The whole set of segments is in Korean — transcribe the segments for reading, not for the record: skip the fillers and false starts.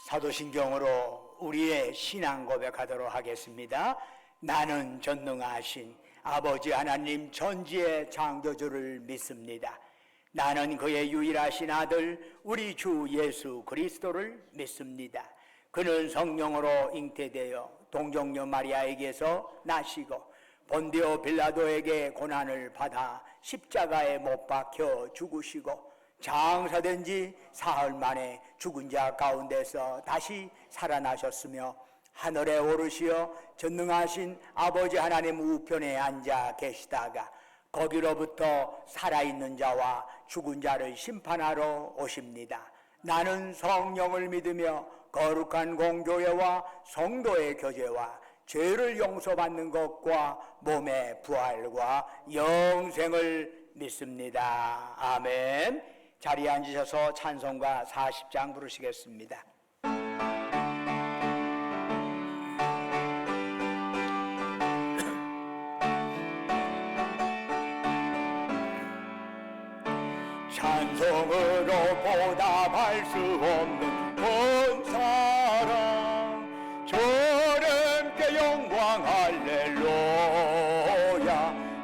사도신경으로 우리의 신앙 고백하도록 하겠습니다. 나는 전능하신 아버지 하나님 전지의 창조주를 믿습니다. 나는 그의 유일하신 아들 우리 주 예수 그리스도를 믿습니다. 그는 성령으로 잉태되어 동정녀 마리아에게서 나시고 본디오 빌라도에게 고난을 받아 십자가에 못 박혀 죽으시고 장사된 지 사흘 만에 죽은 자 가운데서 다시 살아나셨으며 하늘에 오르시어 전능하신 아버지 하나님 우편에 앉아 계시다가 거기로부터 살아있는 자와 죽은 자를 심판하러 오십니다. 나는 성령을 믿으며 거룩한 공교회와 성도의 교제와 죄를 용서받는 것과 몸의 부활과 영생을 믿습니다. 아멘. 자리에 앉으셔서 찬송가 40장 부르시겠습니다. 찬송으로 보답할 수 없는 본 사랑 주님께 영광 할렐루야.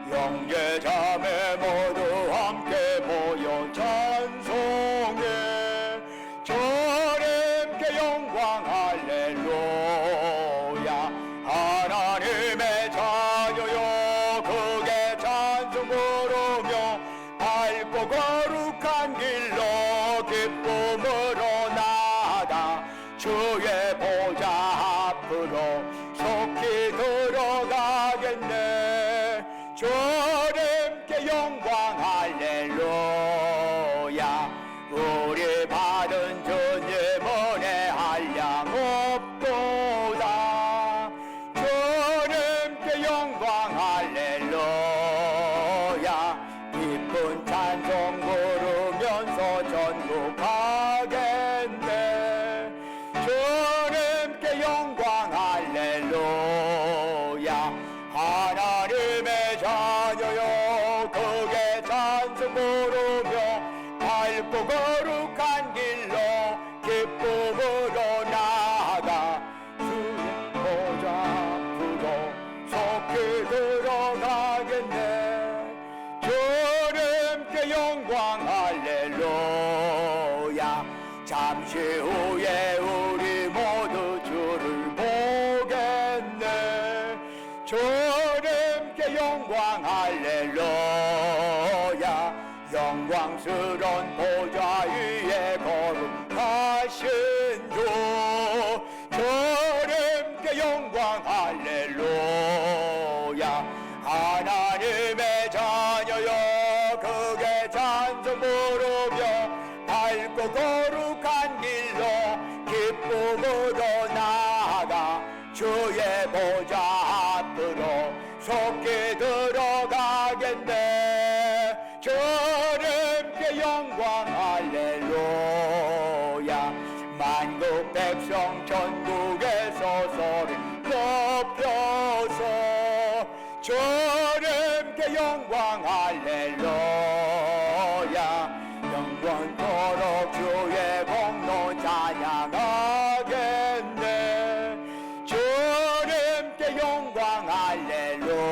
형제자매 모두 함께 모여 찬송해 주님께 영광 할렐루야. 하나님의 자녀여 크게 찬송 부르며 밝고 거룩한 길로 기쁨으로 나아가 주의 보좌 앞으로 속히 들어가겠네. 주님께 영광 할렐루야. 우리 받은 주님 은혜 한량 없도다. 주님께 영광 할렐루야. 기쁜 찬송 부르면서 전국 가겠네. 주님께 영광 할렐루야. 하나님의 자녀여 크게 찬송 부르며 밝고 거룩한 길로 기쁨으로 나아가 주의 보좌 앞으로 속히 들어가겠네. 주님께 영광 할렐루야. 잠시 후에 우리 모두 주를 보겠네. 주님께 영광 할렐루야. 영광스러운 보좌 위에 거룩하신 주 주님께 영광 할렐루야. 하나님의 자녀여 크게 찬송 부르며 밝고 거룩한 길로 기쁨으로 나아가 주의 보좌 앞으로 속히 들어가겠네. 주님께 영광 할렐루야. 만국 백성 전국에서 소리 높여서 주님께 영광 할렐루야. 영원토록 주의 공로 찬양하겠네. 주님께 영광 할렐루야.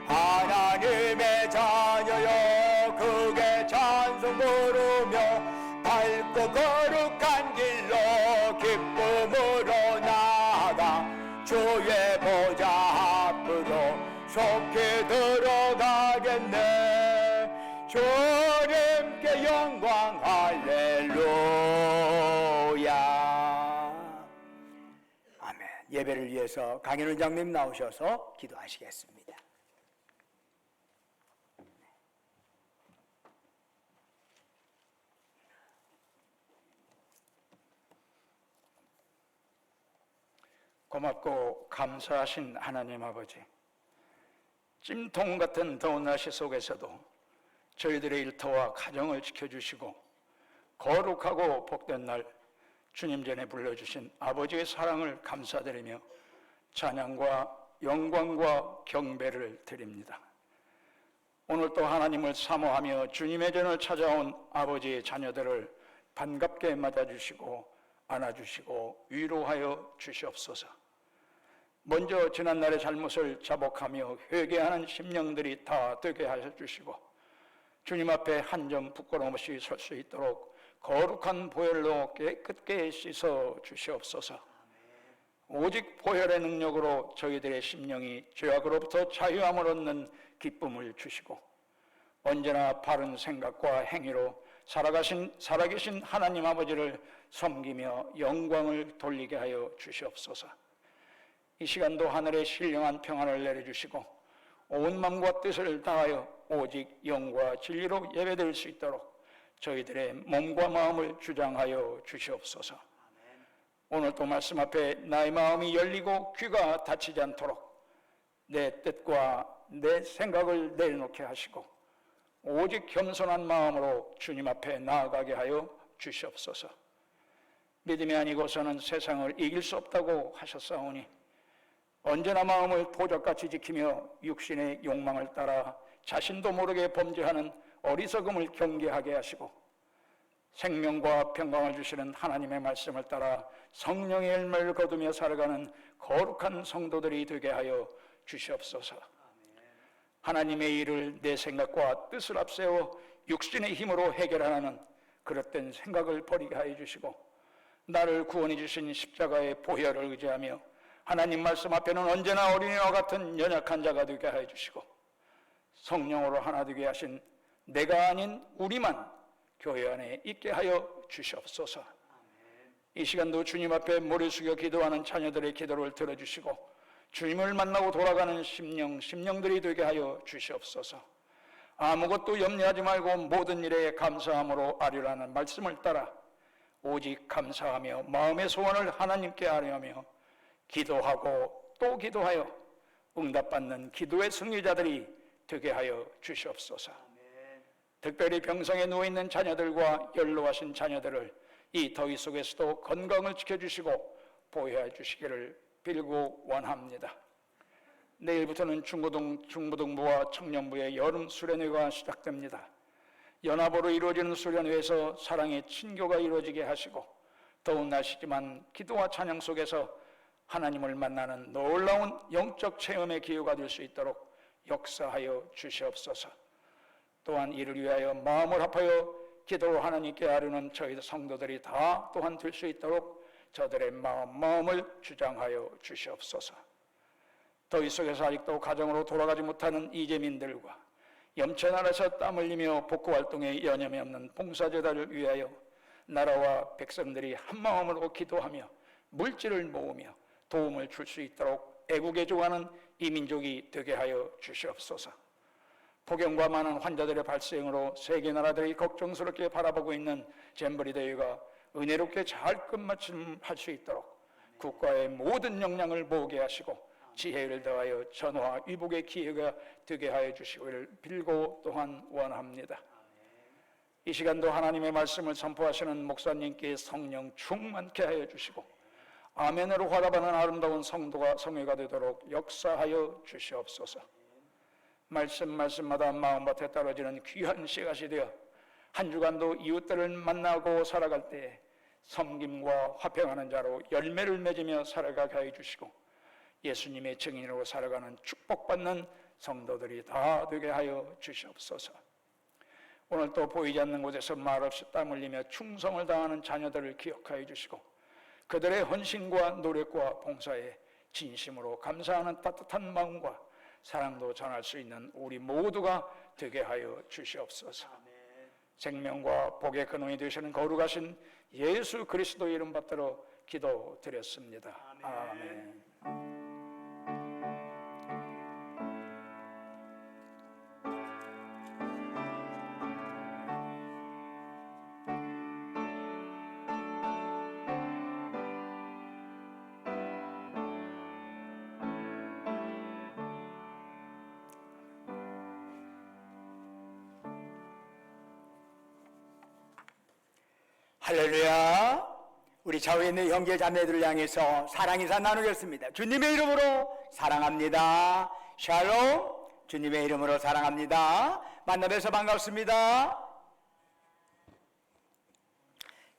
하나님의 자녀여 크게 찬송 부르며 밝고 거룩한 길로 기쁨으로 나아가 주의 보좌 앞으로 속히 들어가겠네. 주님께 영광 할렐루야. 아멘. 예배를 위해서 강현 원장님 나오셔서 기도하시겠습니다. 고맙고 감사하신 하나님 아버지, 찜통 같은 더운 날씨 속에서도 저희들의 일터와 가정을 지켜주시고 거룩하고 복된 날 주님 전에 불러주신 아버지의 사랑을 감사드리며 찬양과 영광과 경배를 드립니다. 오늘 또 하나님을 사모하며 주님의 전을 찾아온 아버지의 자녀들을 반갑게 맞아주시고 안아주시고 위로하여 주시옵소서. 먼저 지난날의 잘못을 자복하며 회개하는 심령들이 다 되게 하여 주시고 주님 앞에 한 점 부끄러움 없이 설 수 있도록 거룩한 보혈로 깨끗게 씻어 주시옵소서. 오직 보혈의 능력으로 저희들의 심령이 죄악으로부터 자유함을 얻는 기쁨을 주시고 언제나 바른 생각과 행위로 살아계신 하나님 아버지를 섬기며 영광을 돌리게 하여 주시옵소서. 이 시간도 하늘의 신령한 평안을 내려주시고 온 마음과 뜻을 다하여 오직 영과 진리로 예배될 수 있도록 저희들의 몸과 마음을 주장하여 주시옵소서. 오늘 또 말씀 앞에 나의 마음이 열리고 귀가 닫히지 않도록 내 뜻과 내 생각을 내려놓게 하시고 오직 겸손한 마음으로 주님 앞에 나아가게 하여 주시옵소서. 믿음이 아니고서는 세상을 이길 수 없다고 하셨사오니 언제나 마음을 도적같이 지키며 육신의 욕망을 따라 자신도 모르게 범죄하는 어리석음을 경계하게 하시고 생명과 평강을 주시는 하나님의 말씀을 따라 성령의 열매를 거두며 살아가는 거룩한 성도들이 되게 하여 주시옵소서. 하나님의 일을 내 생각과 뜻을 앞세워 육신의 힘으로 해결하는 그릇된 생각을 버리게 하여 주시고 나를 구원해 주신 십자가의 보혈을 의지하며 하나님 말씀 앞에는 언제나 어린이와 같은 연약한 자가 되게 하여 주시고 성령으로 하나 되게 하신 내가 아닌 우리만 교회 안에 있게 하여 주시옵소서. 이 시간도 주님 앞에 머리 숙여 기도하는 자녀들의 기도를 들어주시고 주님을 만나고 돌아가는 심령들이 되게 하여 주시옵소서. 아무것도 염려하지 말고 모든 일에 감사함으로 아뢰라는 말씀을 따라 오직 감사하며 마음의 소원을 하나님께 아뢰하며 기도하고 또 기도하여 응답받는 기도의 승리자들이 되게 하여 주시옵소서. 특별히 병상에 누워있는 자녀들과 연로하신 자녀들을 이 더위 속에서도 건강을 지켜주시고 보호해 주시기를 빌고 원합니다. 내일부터는 중고등부와 청년부의 여름 수련회가 시작됩니다. 연합으로 이루어지는 수련회에서 사랑의 친교가 이루어지게 하시고 더운 날씨지만 기도와 찬양 속에서 하나님을 만나는 놀라운 영적 체험의 기회가 될 수 있도록 역사하여 주시옵소서. 또한 이를 위하여 마음을 합하여 기도로 하나님께 아뢰는 저희 성도들이 다 또한 될 수 있도록 저들의 마음을 주장하여 주시옵소서. 더위 속에서 아직도 가정으로 돌아가지 못하는 이재민들과 염천 아래서 땀 흘리며 복구활동에 여념이 없는 봉사제단을 위하여 나라와 백성들이 한마음으로 기도하며 물질을 모으며 도움을 줄 수 있도록 애국에 좋아하는 이민족이 되게 하여 주시옵소서. 폭염과 많은 환자들의 발생으로 세계 나라들이 걱정스럽게 바라보고 있는 잼버리 대회가 은혜롭게 잘 끝마침할 수 있도록 국가의 모든 역량을 모으게 하시고 지혜를 더하여 전화 위복의 기회가 되게 하여 주시기를 빌고 또한 원합니다. 이 시간도 하나님의 말씀을 선포하시는 목사님께 성령 충만케 하여 주시고 아멘으로 화답하는 아름다운 성회가 되도록 역사하여 주시옵소서. 말씀마다 마음밭에 떨어지는 귀한 씨앗이 되어 한 주간도 이웃들을 만나고 살아갈 때에 섬김과 화평하는 자로 열매를 맺으며 살아가게 하여 주시고 예수님의 증인으로 살아가는 축복받는 성도들이 다 되게 하여 주시옵소서. 오늘 또 보이지 않는 곳에서 말없이 땀 흘리며 충성을 다하는 자녀들을 기억하여 주시고 그들의 헌신과 노력과 봉사에 진심으로 감사하는 따뜻한 마음과 사랑도 전할 수 있는 우리 모두가 되게 하여 주시옵소서. 생명과 복의 근원이 되시는 거룩하신 예수 그리스도의 이름 받들어 기도드렸습니다. 아멘. 할렐루야. 우리 좌우에 있는 형제 자매들을 향해서 사랑 인사 나누겠습니다. 주님의 이름으로 사랑합니다. 샬롬. 주님의 이름으로 사랑합니다. 만나뵈서 반갑습니다.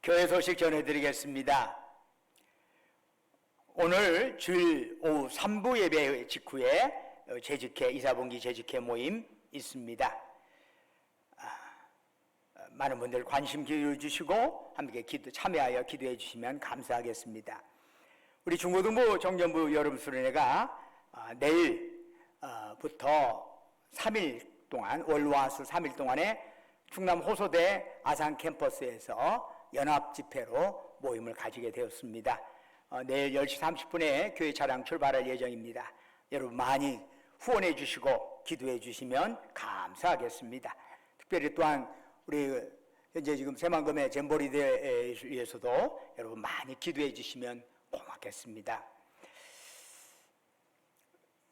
교회 소식 전해드리겠습니다. 오늘 주일 오후 3부 예배 직후에 재직회 이사분기 재직회 모임 있습니다. 많은 분들 관심 기울여 주시고 함께 참여하여 기도해 주시면 감사하겠습니다. 우리 중고등부 정전부 여름수련회가 내일부터 3일 동안 월화수 3일 동안에 충남 호소대 아산 캠퍼스에서 연합 집회로 모임을 가지게 되었습니다. 내일 10시 30분에 교회 차량 출발할 예정입니다. 여러분 많이 후원해 주시고 기도해 주시면 감사하겠습니다. 특별히 또한 우리 현재 지금 새만금의 잼버리대에 위해서도 여러분 많이 기도해 주시면 고맙겠습니다.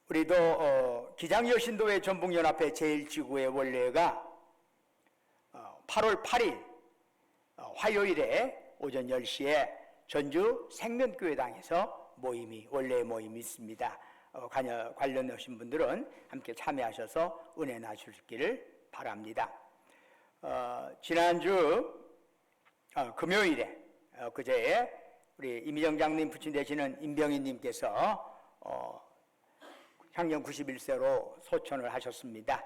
우리도 기장여신도회 전북연합회 제1지구의 원래가 8월 8일 화요일에 오전 10시에 전주 생명교회당에서 원래 모임이 있습니다. 관련하신 분들은 함께 참여하셔서 은혜 나주시기를 바랍니다. 지난주 금요일에 그제에 우리 이미정 장님 부친 되시는 임병희님께서 향년 91세로 소천을 하셨습니다.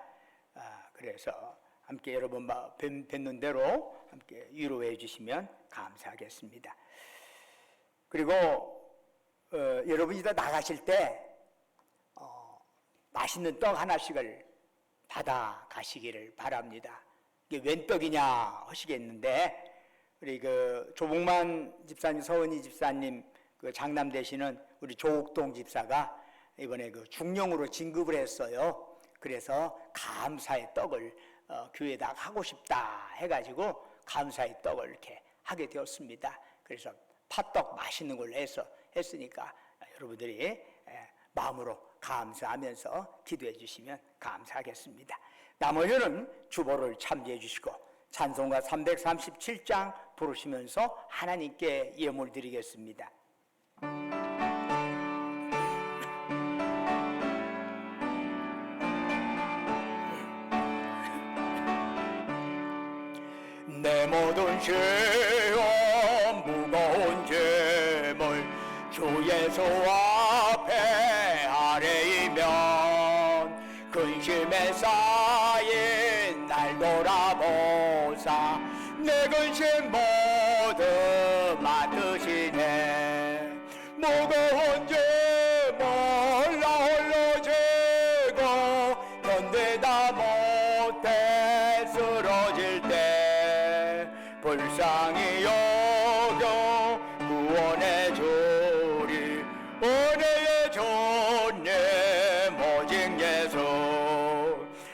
그래서 함께 여러분 뵙는 대로 함께 위로해 주시면 감사하겠습니다. 그리고 여러분이 다 나가실 때 맛있는 떡 하나씩을 받아 가시기를 바랍니다. 이게 웬 떡이냐 하시겠는데 우리 그 조복만 집사님, 서은희 집사님 그 장남 되시는 우리 조옥동 집사가 이번에 그 중령으로 진급을 했어요. 그래서 감사의 떡을 교회에다 하고 싶다 해가지고 감사의 떡을 이렇게 하게 되었습니다. 그래서 팥떡 맛있는 걸로 했으니까 여러분들이 마음으로 감사하면서 기도해 주시면 감사하겠습니다. 나머지는 주보를 참조해 주시고 찬송가 337장 부르시면서 하나님께 예물 드리겠습니다. 내 모든 죄와 무거운 죄물 주 예수 앞에 아뢰이면 근심에 쌓인 날 돌아보사 내 근심 모두 맡으시네. 무거운 죄물 나 홀로 지고 견디다 못해 쓰러질 때 불쌍히 여겨 구원해 주리. 은혜의 주님 오직 예수.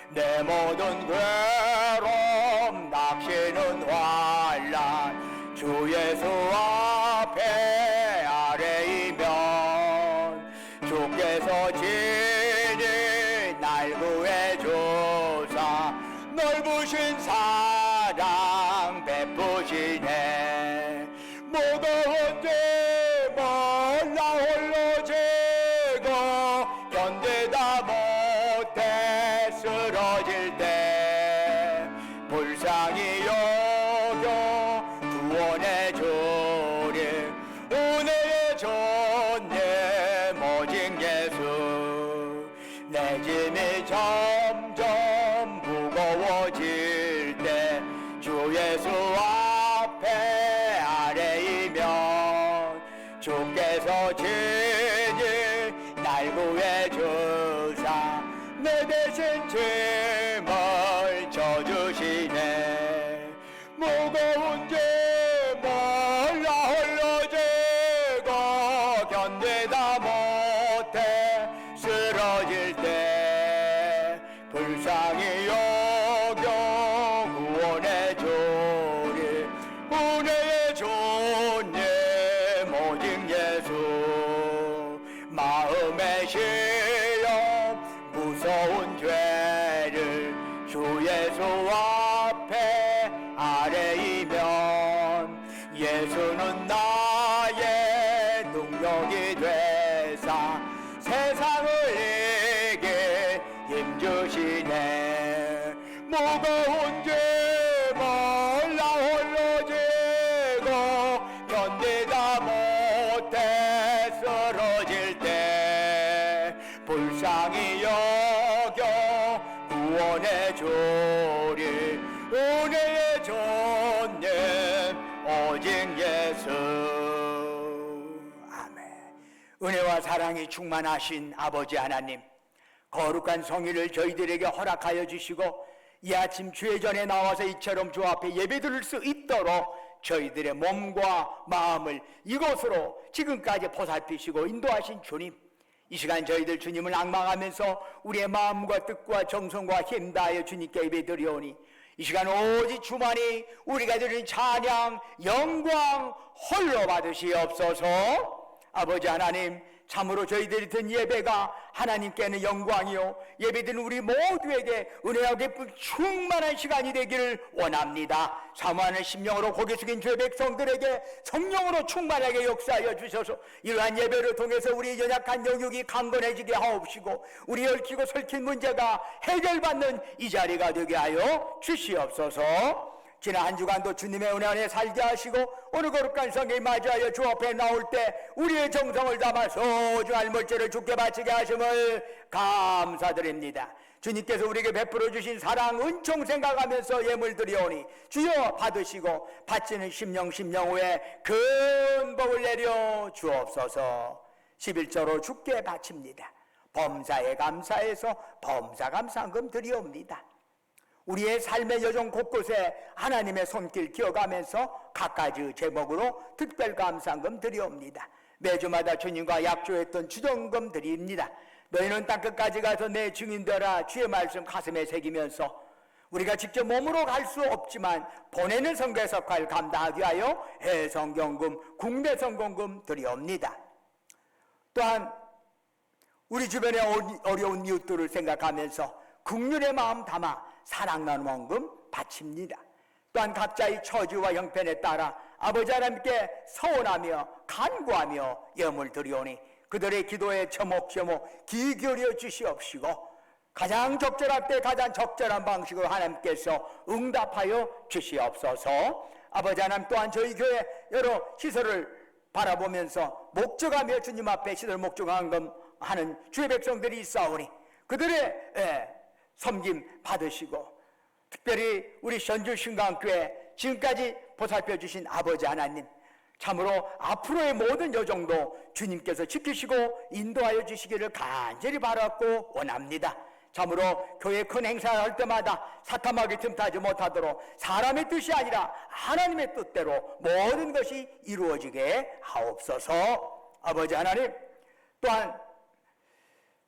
내 모든 괴로움 닥치는 환난 주 예수 앞에 아뢰이면 주께서 친히 날 구해 주사 넓으신 사랑 베푸시네. 무거운 죄물 나 홀로 지고 견디다 못해 쓰러질 때 불쌍히 여겨 구원해 주리. 은혜의 주님 오직 예수. 내 짐이 점점 무거워질 때 주 예수 앞에 아뢰이면 주께서 친히 날 구해 주사 내 대신 짐을 져주시네. 무거운 짐을 나 홀로 지고 견디다 못해 쓰러질 때 불쌍히 여겨 구원해 주리. 은혜의 주님 오직 예수. 마음의 시험 무서운 죄를 주 예수 앞에 아뢰이면 예수는 나의 능력이 되사 세상을 이길 힘주시네. 무거운 죄물 나 홀로 지고 오직 예수. 아멘. 은혜와 사랑이 충만하신 아버지 하나님, 거룩한 성일을 저희들에게 허락하여 주시고 이 아침 주의 전에 나와서 이처럼 주 앞에 예배드릴 수 있도록 저희들의 몸과 마음을 이곳으로 지금까지 보살피시고 인도하신 주님, 이 시간 저희들 주님을 앙망하면서 우리의 마음과 뜻과 정성과 힘 다하여 주님께 예배드리오니 이 시간 오직 주만이 우리가 드리는 찬양, 영광 홀로 받으시옵소서. 아버지 하나님, 참으로 저희들이 든 예배가 하나님께는 영광이요 예배드린 우리 모두에게 은혜와 기쁨 충만한 시간이 되기를 원합니다. 사모하는 심령으로 고개 숙인 주의 백성들에게 성령으로 충만하게 역사하여 주셔서 이러한 예배를 통해서 우리 연약한 영역이 강건해지게 하옵시고 우리 얽히고 설킨 문제가 해결받는 이 자리가 되게 하여 주시옵소서. 지난 한 주간도 주님의 은혜 안에 살게 하시고 오늘 거룩한 성에 맞이하여 주 앞에 나올 때 우리의 정성을 담아 소중한 물질을 주께 바치게 하심을 감사드립니다. 주님께서 우리에게 베풀어 주신 사랑 은총 생각하면서 예물 드리오니 주여 받으시고 바치는 심령 후에 큰 복을 내려 주옵소서. 11조로 주께 바칩니다. 범사에 감사해서 범사 감사금 드리옵니다. 우리의 삶의 여정 곳곳에 하나님의 손길 기억하면서 각가지 제목으로 특별 감사금 드리옵니다. 매주마다 주님과 약조했던 주정금 드립니다. 너희는 땅끝까지 가서 내 증인 되라. 주의 말씀 가슴에 새기면서 우리가 직접 몸으로 갈 수 없지만 보내는 선교의 역할을 감당하기 위하여 해성경금, 국내성공금 드리옵니다. 또한 우리 주변의 어려운 이웃들을 생각하면서 국률의 마음 담아 사랑 나눔 헌금 바칩니다. 또한 각자의 처지와 형편에 따라 아버지 하나님께 서원하며 간구하며 예물 드리오니 그들의 기도에 저목저목 귀 기울여 주시옵시고 가장 적절할 때 가장 적절한 방식으로 하나님께서 응답하여 주시옵소서. 아버지 하나님, 또한 저희 교회 여러 시설을 바라보면서 목적하며 주님 앞에 시설 목적하는 주의 백성들이 있사오니 그들의 섬김 받으시고 특별히 우리 전주 신강교회 지금까지 보살펴 주신 아버지 하나님, 참으로 앞으로의 모든 여정도 주님께서 지키시고 인도하여 주시기를 간절히 바랐고 원합니다. 참으로 교회 큰 행사를 할 때마다 사탐하게 틈타지 못하도록 사람의 뜻이 아니라 하나님의 뜻대로 모든 것이 이루어지게 하옵소서. 아버지 하나님, 또한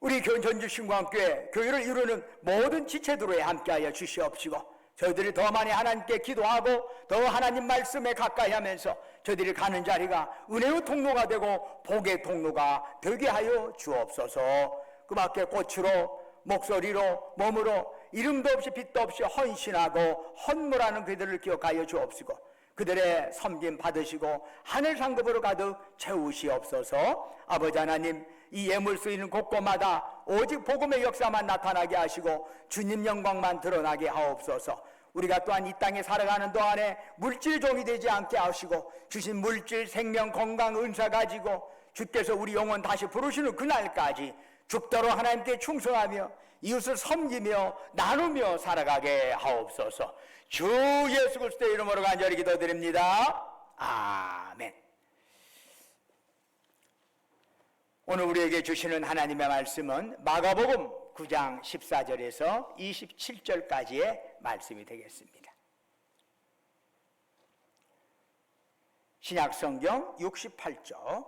우리 전주신광교회 교회를 이루는 모든 지체들에 함께하여 주시옵시고 저희들이 더 많이 하나님께 기도하고 더 하나님 말씀에 가까이 하면서 저희들이 가는 자리가 은혜의 통로가 되고 복의 통로가 되게 하여 주옵소서. 그 밖에 꽃으로 목소리로 몸으로 이름도 없이 빛도 없이 헌신하고 헌물하는 그들을 기억하여 주옵시고 그들의 섬김 받으시고 하늘 상급으로 가득 채우시옵소서. 아버지 하나님, 이 예물 쓰이는 곳곳마다 오직 복음의 역사만 나타나게 하시고 주님 영광만 드러나게 하옵소서. 우리가 또한 이 땅에 살아가는 동안에 물질 종이 되지 않게 하시고 주신 물질, 생명, 건강, 은사 가지고 주께서 우리 영혼 다시 부르시는 그날까지 죽도록 하나님께 충성하며 이웃을 섬기며 나누며 살아가게 하옵소서. 주 예수 그리스도의 이름으로 간절히 기도드립니다. 아멘. 오늘 우리에게 주시는 하나님의 말씀은 마가복음 9장 14절에서 27절까지의 말씀이 되겠습니다. 신약성경 68쪽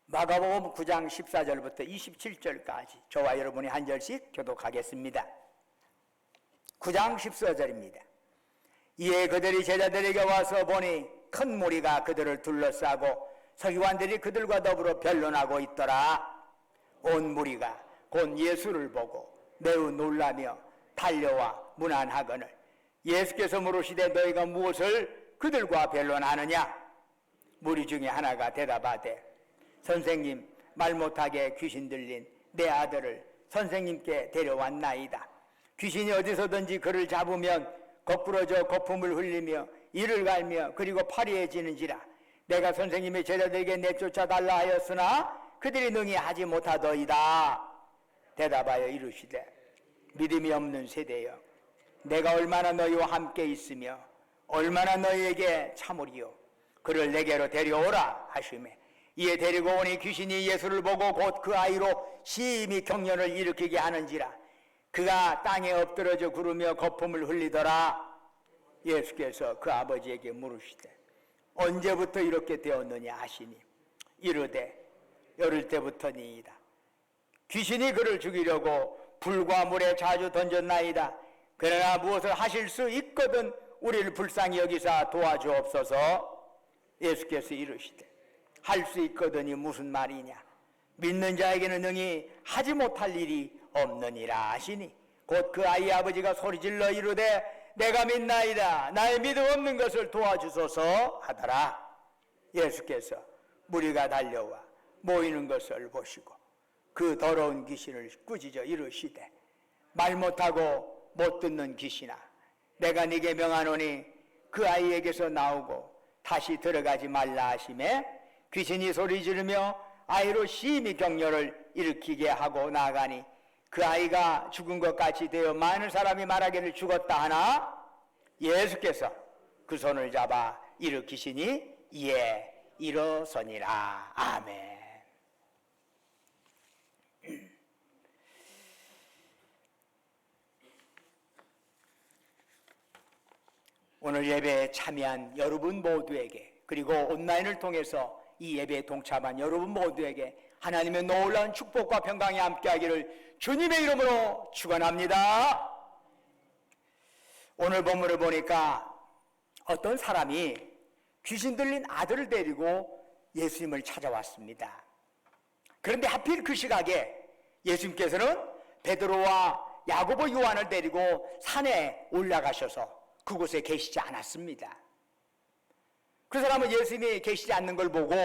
마가복음 9장 14절부터 27절까지 저와 여러분이 한 절씩 교독하겠습니다. 9장 14절입니다. 이에 그들이 제자들에게 와서 보니 큰 무리가 그들을 둘러싸고 서기관들이 그들과 더불어 변론하고 있더라. 온 무리가 곧 예수를 보고 매우 놀라며 달려와 문안하거늘 예수께서 물으시되 너희가 무엇을 그들과 변론하느냐? 무리 중에 하나가 대답하되 선생님, 말 못하게 귀신 들린 내 아들을 선생님께 데려왔나이다. 귀신이 어디서든지 그를 잡으면 거꾸러져 거품을 흘리며 이를 갈며 그리고 파리해지는지라. 내가 선생님의 제자들에게 내쫓아 달라 하였으나 그들이 능히 하지 못하더이다. 대답하여 이르시되 믿음이 없는 세대여, 내가 얼마나 너희와 함께 있으며 얼마나 너희에게 참으리요. 그를 내게로 데려오라 하시매 이에 데리고 오니 귀신이 예수를 보고 곧 그 아이로 심히 경련을 일으키게 하는지라. 그가 땅에 엎드러져 구르며 거품을 흘리더라. 예수께서 그 아버지에게 물으시되 언제부터 이렇게 되었느냐 하시니 이르되 어릴 때부터니이다. 귀신이 그를 죽이려고 불과 물에 자주 던졌나이다. 그러나 무엇을 하실 수 있거든 우리를 불쌍히 여기사 도와주옵소서. 예수께서 이르시되 할 수 있거든이 무슨 말이냐. 믿는 자에게는 능히 하지 못할 일이 없느니라 하시니 곧 그 아이의 아버지가 소리질러 이르되 내가 믿나이다. 나의 믿음 없는 것을 도와주소서 하더라. 예수께서 무리가 달려와 모이는 것을 보시고 그 더러운 귀신을 꾸짖어 이르시되 말 못하고 못 듣는 귀신아 내가 네게 명하노니 그 아이에게서 나오고 다시 들어가지 말라 하시매 귀신이 소리 지르며 아이로 심히 격렬을 일으키게 하고 나아가니 그 아이가 죽은 것 같이 되어 많은 사람이 말하기를 죽었다 하나 예수께서 그 손을 잡아 일으키시니 이에 일어서니라. 아멘. 오늘 예배에 참여한 여러분 모두에게 그리고 온라인을 통해서 이 예배에 동참한 여러분 모두에게 하나님의 놀라운 축복과 평강이 함께하기를 주님의 이름으로 축원합니다. 오늘 본문을 보니까 어떤 사람이 귀신 들린 아들을 데리고 예수님을 찾아왔습니다. 그런데 하필 그 시각에 예수님께서는 베드로와 야고보 요한을 데리고 산에 올라가셔서 그곳에 계시지 않았습니다. 그 사람은 예수님이 계시지 않는 걸 보고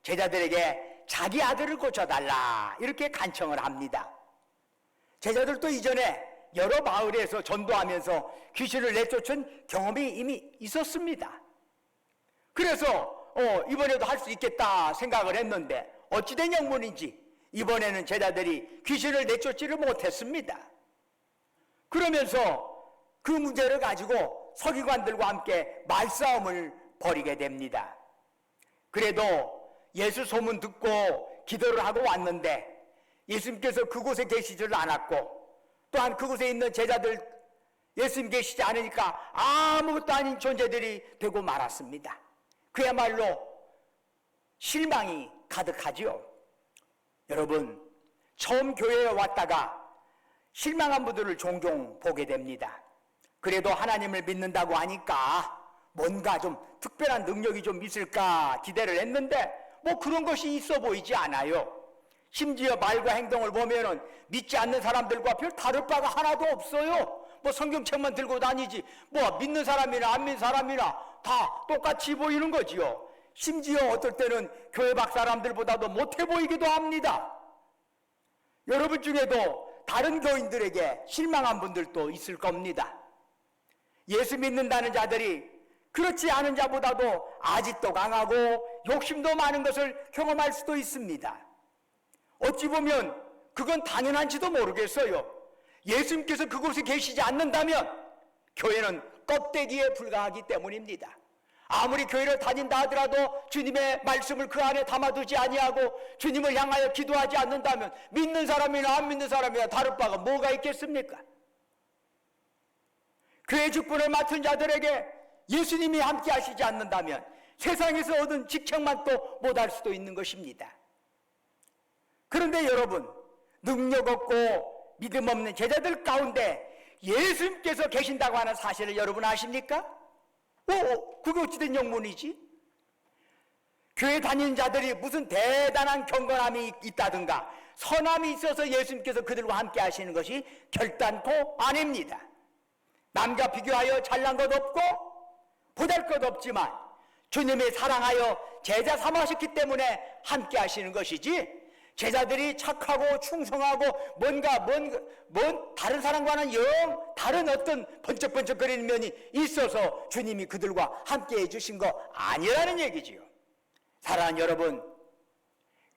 제자들에게 자기 아들을 고쳐달라 이렇게 간청을 합니다. 제자들도 이전에 여러 마을에서 전도하면서 귀신을 내쫓은 경험이 이미 있었습니다. 그래서 이번에도 할 수 있겠다 생각을 했는데 어찌된 영문인지 이번에는 제자들이 귀신을 내쫓지를 못했습니다. 그러면서 그 문제를 가지고 서기관들과 함께 말싸움을 벌이게 됩니다. 그래도 예수 소문 듣고 기도를 하고 왔는데 예수님께서 그곳에 계시지를 않았고 또한 그곳에 있는 제자들 예수님 계시지 않으니까 아무것도 아닌 존재들이 되고 말았습니다. 그야말로 실망이 가득하지요. 여러분, 처음 교회에 왔다가 실망한 분들을 종종 보게 됩니다. 그래도 하나님을 믿는다고 하니까 뭔가 좀 특별한 능력이 좀 있을까 기대를 했는데 뭐 그런 것이 있어 보이지 않아요. 심지어 말과 행동을 보면은 믿지 않는 사람들과 별 다를 바가 하나도 없어요. 뭐 성경책만 들고 다니지 뭐 믿는 사람이나 안 믿는 사람이나 다 똑같이 보이는 거지요. 심지어 어떨 때는 교회 밖 사람들보다도 못해 보이기도 합니다. 여러분 중에도 다른 교인들에게 실망한 분들도 있을 겁니다. 예수 믿는다는 자들이 그렇지 않은 자보다도 아직도 강하고 욕심도 많은 것을 경험할 수도 있습니다. 어찌 보면 그건 당연한지도 모르겠어요. 예수님께서 그곳에 계시지 않는다면 교회는 껍데기에 불과하기 때문입니다. 아무리 교회를 다닌다 하더라도 주님의 말씀을 그 안에 담아두지 아니하고 주님을 향하여 기도하지 않는다면 믿는 사람이나 안 믿는 사람이나 다를 바가 뭐가 있겠습니까? 교회 직분을 맡은 자들에게 예수님이 함께 하시지 않는다면 세상에서 얻은 직책만 또 못할 수도 있는 것입니다. 그런데 여러분, 능력 없고 믿음 없는 제자들 가운데 예수님께서 계신다고 하는 사실을 여러분 아십니까? 그게 어찌된 영문이지? 교회 다니는 자들이 무슨 대단한 경건함이 있다든가 선함이 있어서 예수님께서 그들과 함께 하시는 것이 결단코 아닙니다. 남과 비교하여 잘난 것 없고 보잘 것 없지만 주님이 사랑하여 제자 삼으셨기 때문에 함께 하시는 것이지 제자들이 착하고 충성하고 뭔가 다른 사람과는 영 다른 어떤 번쩍번쩍거리는 면이 있어서 주님이 그들과 함께 해주신 거 아니라는 얘기지요. 사랑하는 여러분,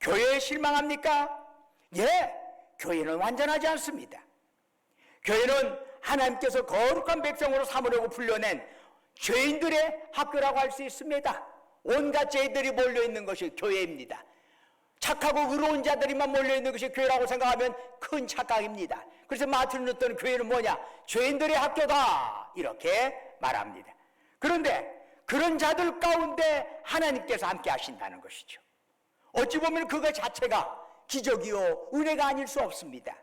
교회에 실망합니까? 예, 교회는 완전하지 않습니다. 교회는 하나님께서 거룩한 백성으로 삼으려고 불러낸 죄인들의 학교라고 할 수 있습니다. 온갖 죄인들이 몰려있는 것이 교회입니다. 착하고 의로운 자들이만 몰려있는 것이 교회라고 생각하면 큰 착각입니다. 그래서 마틴 루터는 교회는 뭐냐? 죄인들의 학교다, 이렇게 말합니다. 그런데 그런 자들 가운데 하나님께서 함께 하신다는 것이죠. 어찌 보면 그것 자체가 기적이요 은혜가 아닐 수 없습니다.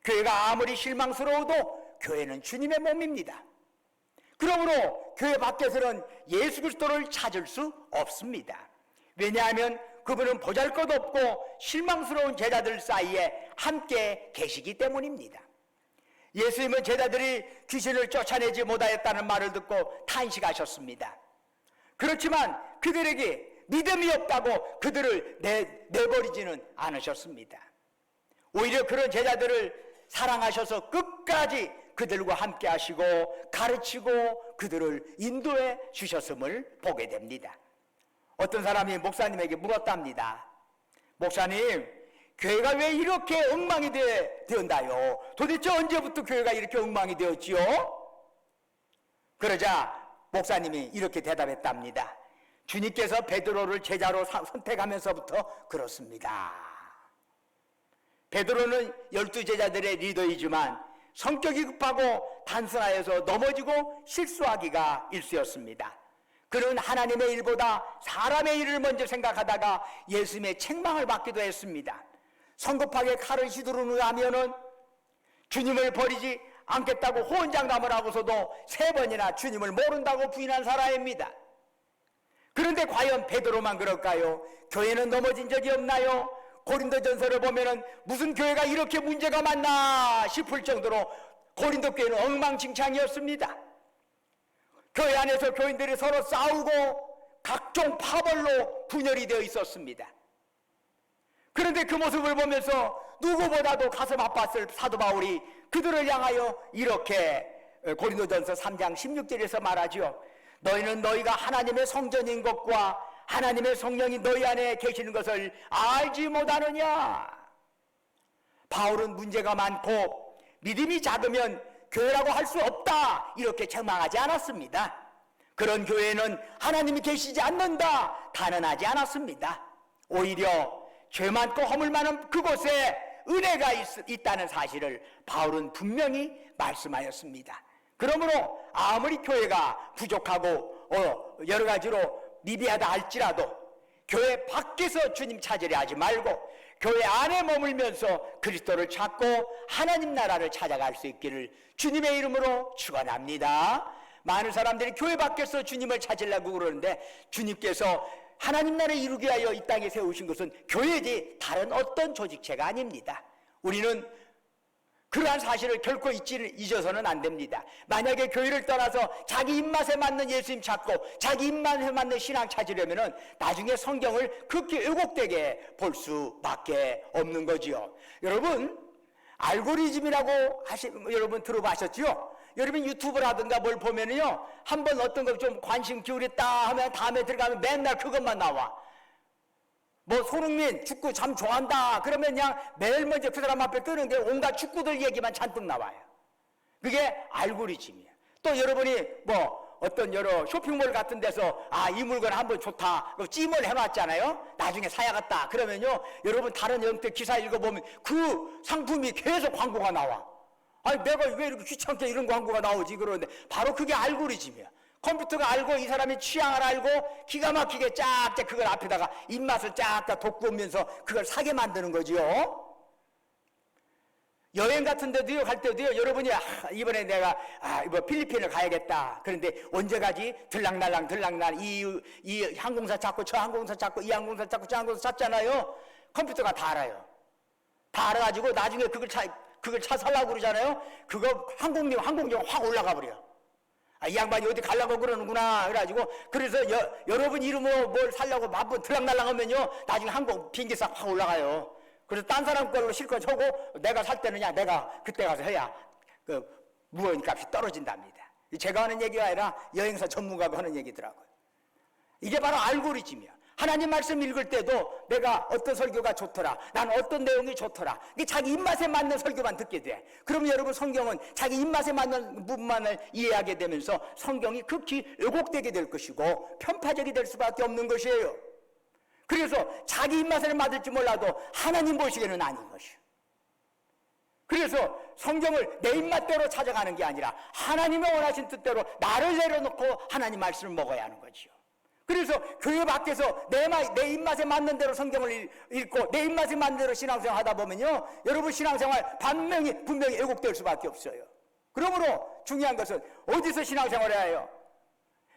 교회가 아무리 실망스러워도 교회는 주님의 몸입니다. 그러므로 교회 밖에서는 예수 그리스도를 찾을 수 없습니다. 왜냐하면 그분은 보잘것없고 실망스러운 제자들 사이에 함께 계시기 때문입니다. 예수님은 제자들이 귀신을 쫓아내지 못하였다는 말을 듣고 탄식하셨습니다. 그렇지만 그들에게 믿음이 없다고 그들을 내버리지는 않으셨습니다. 오히려 그런 제자들을 사랑하셔서 끝까지 그들과 함께 하시고 가르치고 그들을 인도해 주셨음을 보게 됩니다. 어떤 사람이 목사님에게 물었답니다. 목사님, 교회가 왜 이렇게 엉망이 되었나요? 도대체 언제부터 교회가 이렇게 엉망이 되었지요? 그러자 목사님이 이렇게 대답했답니다. 주님께서 베드로를 제자로 선택하면서부터 그렇습니다. 베드로는 12제자들의 리더이지만 성격이 급하고 단순하여서 넘어지고 실수하기가 일쑤였습니다. 그는 하나님의 일보다 사람의 일을 먼저 생각하다가 예수님의 책망을 받기도 했습니다. 성급하게 칼을 휘두르느냐면은 주님을 버리지 않겠다고 호언장담을 하고서도 3번이나 주님을 모른다고 부인한 사람입니다. 그런데 과연 베드로만 그럴까요? 교회는 넘어진 적이 없나요? 고린도전서를 보면은 무슨 교회가 이렇게 문제가 많나 싶을 정도로 고린도 교회는 엉망진창이었습니다. 교회 안에서 교인들이 서로 싸우고 각종 파벌로 분열이 되어 있었습니다. 그런데 그 모습을 보면서 누구보다도 가슴 아팠을 사도 바울이 그들을 향하여 이렇게 고린도전서 3장 16절에서 말하죠. 너희는 너희가 하나님의 성전인 것과 하나님의 성령이 너희 안에 계시는 것을 알지 못하느냐. 바울은 문제가 많고 믿음이 작으면 교회라고 할 수 없다, 이렇게 책망하지 않았습니다. 그런 교회는 하나님이 계시지 않는다 단언하지 않았습니다. 오히려 죄 많고 허물 많은 그곳에 은혜가 있다는 사실을 바울은 분명히 말씀하였습니다. 그러므로 아무리 교회가 부족하고 여러 가지로 미비하다 할지라도 교회 밖에서 주님 찾으려 하지 말고 교회 안에 머물면서 그리스도를 찾고 하나님 나라를 찾아갈 수 있기를 주님의 이름으로 축원합니다. 많은 사람들이 교회 밖에서 주님을 찾으려고 그러는데 주님께서 하나님 나라를 이루기 위하여 이 땅에 세우신 것은 교회지 다른 어떤 조직체가 아닙니다. 우리는 그러한 사실을 결코 잊어서는 안 됩니다. 만약에 교회를 떠나서 자기 입맛에 맞는 예수님 찾고 자기 입맛에 맞는 신앙 찾으려면 나중에 성경을 그렇게 왜곡되게 볼 수밖에 없는 거지요. 여러분, 알고리즘이라고 여러분 들어보셨죠? 여러분 유튜브라든가 뭘 보면은요, 한번 어떤 거 좀 관심 기울였다 하면 다음에 들어가면 맨날 그것만 나와. 뭐 손흥민 축구 참 좋아한다 그러면 그냥 매일 먼저 그 사람 앞에 뜨는 게 온갖 축구들 얘기만 잔뜩 나와요. 그게 알고리즘이에요. 또 여러분이 뭐 어떤 여러 쇼핑몰 같은 데서 이 물건 한번 좋다 찜을 해놨잖아요. 나중에 사야겠다 그러면요, 여러분 다른 영태 기사 읽어보면 그 상품이 계속 광고가 나와. 아니 내가 왜 이렇게 귀찮게 이런 광고가 나오지 그러는데 바로 그게 알고리즘이야. 컴퓨터가 알고 이 사람의 취향을 알고 기가 막히게 쫙쫙 그걸 앞에다가 입맛을 쫙쫙 돋구면서 그걸 사게 만드는 거지요. 여행 같은 데도요, 갈 때도요, 여러분이 이번에 내가 이거 필리핀을 가야겠다. 그런데 언제 가지? 들락날락 이 항공사 찾고 저 항공사 찾고 이 항공사 찾고 저 항공사 찾잖아요. 컴퓨터가 다 알아요. 다 알아가지고 나중에 그걸 차 살라고 그러잖아요. 그거 항공료 확 올라가 버려. 이 양반이 어디 가려고 그러는구나. 그래가지고 그래서 여러분 이름으로 뭘 살려고 한번 들락날락 하면요, 나중에 항공 비행기값 확 올라가요. 그래서 딴 사람 걸로 실컷 하고 내가 살 때는 내가 그때 가서 해야 그 무언 값이 떨어진답니다. 제가 하는 얘기가 아니라 여행사 전문가가 하는 얘기더라고요. 이게 바로 알고리즘이야. 하나님 말씀 읽을 때도 내가 어떤 설교가 좋더라, 난 어떤 내용이 좋더라, 이게 자기 입맛에 맞는 설교만 듣게 돼. 그러면 여러분, 성경은 자기 입맛에 맞는 부분만을 이해하게 되면서 성경이 극히 왜곡되게 될 것이고 편파적이 될 수밖에 없는 것이에요. 그래서 자기 입맛에 맞을지 몰라도 하나님 보시기에는 아닌 것이에요. 그래서 성경을 내 입맛대로 찾아가는 게 아니라 하나님의 원하신 뜻대로 나를 내려놓고 하나님 말씀을 먹어야 하는 거죠. 그래서 교회 밖에서 내 입맛에 맞는 대로 성경을 읽고 내 입맛에 맞는 대로 신앙생활 하다 보면요, 여러분 신앙생활 분명히 왜곡될 수밖에 없어요. 그러므로 중요한 것은 어디서 신앙생활을 해요?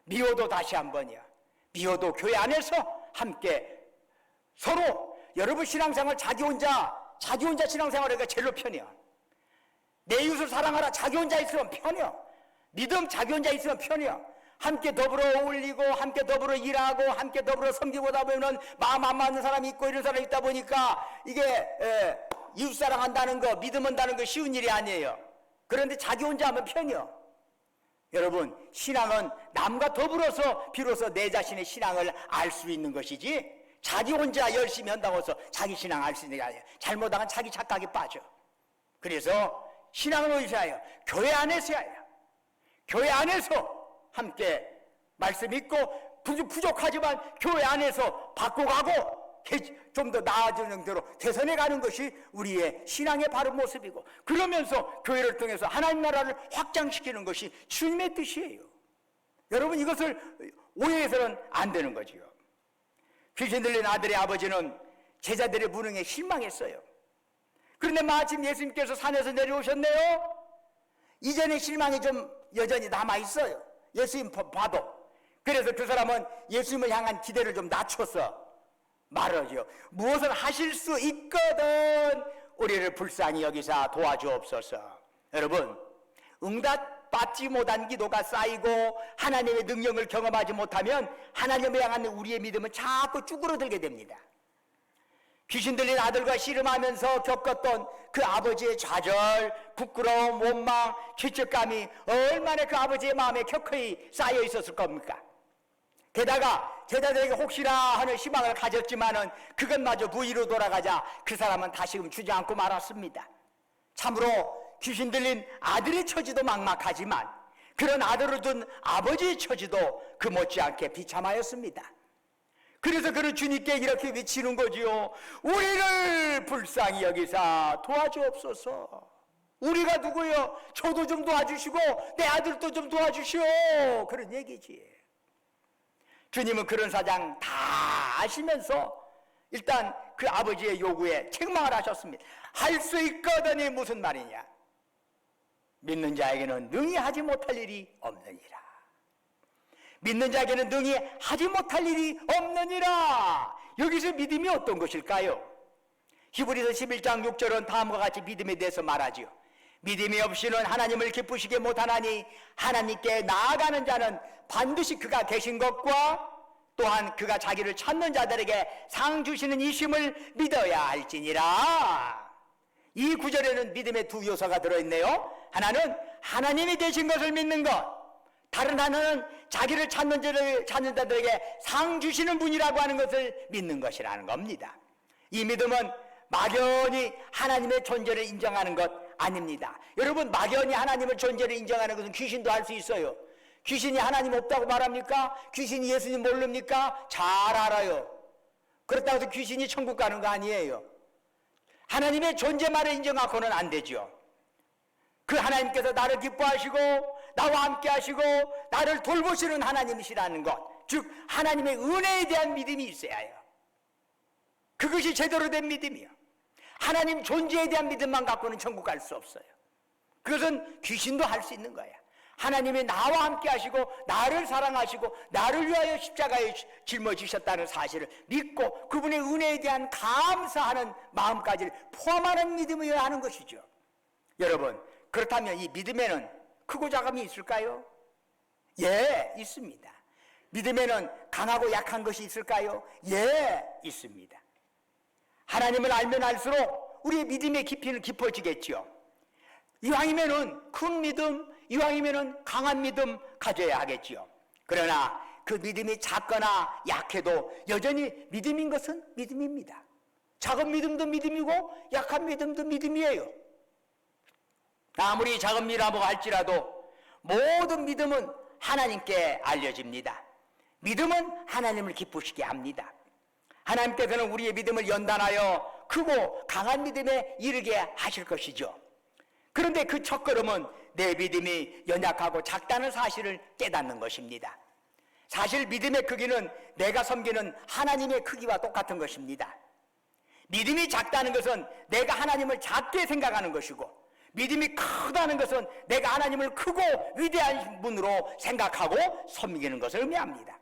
미워도 다시 한 번이야. 미워도 교회 안에서 함께 서로, 여러분 신앙생활 자기 혼자 신앙생활하기가 제일로 편해요. 내 이웃을 사랑하라 자기 혼자 있으면 편해요. 믿음 자기 혼자 있으면 편해요. 함께 더불어 어울리고 함께 더불어 일하고 함께 더불어 섬기보다 보면 마음 안 맞는 사람이 있고 이런 사람이 있다 보니까 이게 이웃 사랑한다는 거, 믿음한다는 거 쉬운 일이 아니에요. 그런데 자기 혼자 하면 편해요. 여러분, 신앙은 남과 더불어서 비로소 내 자신의 신앙을 알 수 있는 것이지, 자기 혼자 열심히 한다고 해서 자기 신앙 알 수 있는 게 아니에요. 잘못하면 자기 착각에 빠져. 그래서 신앙은 어디서 해요? 교회 안에서 해요. 교회 안에서 함께 말씀 읽고 부족하지만 교회 안에서 바꿔가고 좀 더 나아지는 대로 개선해 가는 것이 우리의 신앙의 바른 모습이고, 그러면서 교회를 통해서 하나님 나라를 확장시키는 것이 주님의 뜻이에요. 여러분, 이것을 오해해서는 안 되는 거지요. 귀신 들린 아들의 아버지는 제자들의 무능에 실망했어요. 그런데 마침 예수님께서 산에서 내려오셨네요. 이전의 실망이 좀 여전히 남아있어요. 예수님 봐도. 그래서 그 사람은 예수님을 향한 기대를 좀 낮춰서 말하죠. 무엇을 하실 수 있거든 우리를 불쌍히 여기사 도와주옵소서. 여러분, 응답받지 못한 기도가 쌓이고 하나님의 능력을 경험하지 못하면 하나님을 향한 우리의 믿음은 자꾸 쭈그러들게 됩니다. 귀신 들린 아들과 씨름하면서 겪었던 그 아버지의 좌절, 부끄러움, 원망, 죄책감이 얼마나 그 아버지의 마음에 켜켜이 쌓여 있었을 겁니까? 게다가 제자들에게 혹시나 하는 희망을 가졌지만은 그것마저 무의로 돌아가자 그 사람은 다시금 주저앉고 말았습니다. 참으로 귀신 들린 아들의 처지도 막막하지만 그런 아들을 둔 아버지의 처지도 그 못지않게 비참하였습니다. 그래서 그는 주님께 이렇게 외치는 거지요. 우리를 불쌍히 여기사 도와주옵소서. 우리가 누구요? 저도 좀 도와주시고 내 아들도 좀 도와주시오. 그런 얘기지. 주님은 그런 사정 다 아시면서 일단 그 아버지의 요구에 책망을 하셨습니다. 할 수 있거든이 무슨 말이냐? 믿는 자에게는 능히 하지 못할 일이 없느니라. 믿는 자에게는 능히 하지 못할 일이 없느니라. 여기서 믿음이 어떤 것일까요? 히브리서 11장 6절은 다음과 같이 믿음에 대해서 말하지요. 믿음이 없이는 하나님을 기쁘시게 못하나니 하나님께 나아가는 자는 반드시 그가 계신 것과 또한 그가 자기를 찾는 자들에게 상 주시는 이심을 믿어야 할지니라. 이 구절에는 믿음의 두 요소가 들어있네요. 하나는 하나님이 계신 것을 믿는 것, 다른 하나는 자기를 찾는 자들에게 상 주시는 분이라고 하는 것을 믿는 것이라는 겁니다. 이 믿음은 막연히 하나님의 존재를 인정하는 것 아닙니다. 여러분, 막연히 하나님의 존재를 인정하는 것은 귀신도 할 수 있어요. 귀신이 하나님 없다고 말합니까? 귀신이 예수님 모릅니까? 잘 알아요. 그렇다고 해서 귀신이 천국 가는 거 아니에요. 하나님의 존재만을 인정하고는 안 되죠. 그 하나님께서 나를 기뻐하시고 나와 함께 하시고 나를 돌보시는 하나님이시라는 것, 즉 하나님의 은혜에 대한 믿음이 있어야 해요. 그것이 제대로 된 믿음이요. 하나님 존재에 대한 믿음만 갖고는 천국 갈 수 없어요. 그것은 귀신도 할 수 있는 거야. 하나님이 나와 함께 하시고 나를 사랑하시고 나를 위하여 십자가에 짊어지셨다는 사실을 믿고 그분의 은혜에 대한 감사하는 마음까지를 포함하는 믿음이어야 하는 것이죠. 여러분, 그렇다면 이 믿음에는 크고 작음이 있을까요? 예, 있습니다. 믿음에는 강하고 약한 것이 있을까요? 예, 있습니다. 하나님을 알면 알수록 우리의 믿음의 깊이는 깊어지겠죠. 이왕이면은 큰 믿음, 이왕이면은 강한 믿음 가져야 하겠지요. 그러나 그 믿음이 작거나 약해도 여전히 믿음인 것은 믿음입니다. 작은 믿음도 믿음이고 약한 믿음도 믿음이에요. 아무리 작은 믿음이라고 할지라도 모든 믿음은 하나님께 알려집니다. 믿음은 하나님을 기쁘시게 합니다. 하나님께서는 우리의 믿음을 연단하여 크고 강한 믿음에 이르게 하실 것이죠. 그런데 그 첫걸음은 내 믿음이 연약하고 작다는 사실을 깨닫는 것입니다. 사실 믿음의 크기는 내가 섬기는 하나님의 크기와 똑같은 것입니다. 믿음이 작다는 것은 내가 하나님을 작게 생각하는 것이고, 믿음이 크다는 것은 내가 하나님을 크고 위대한 분으로 생각하고 섬기는 것을 의미합니다.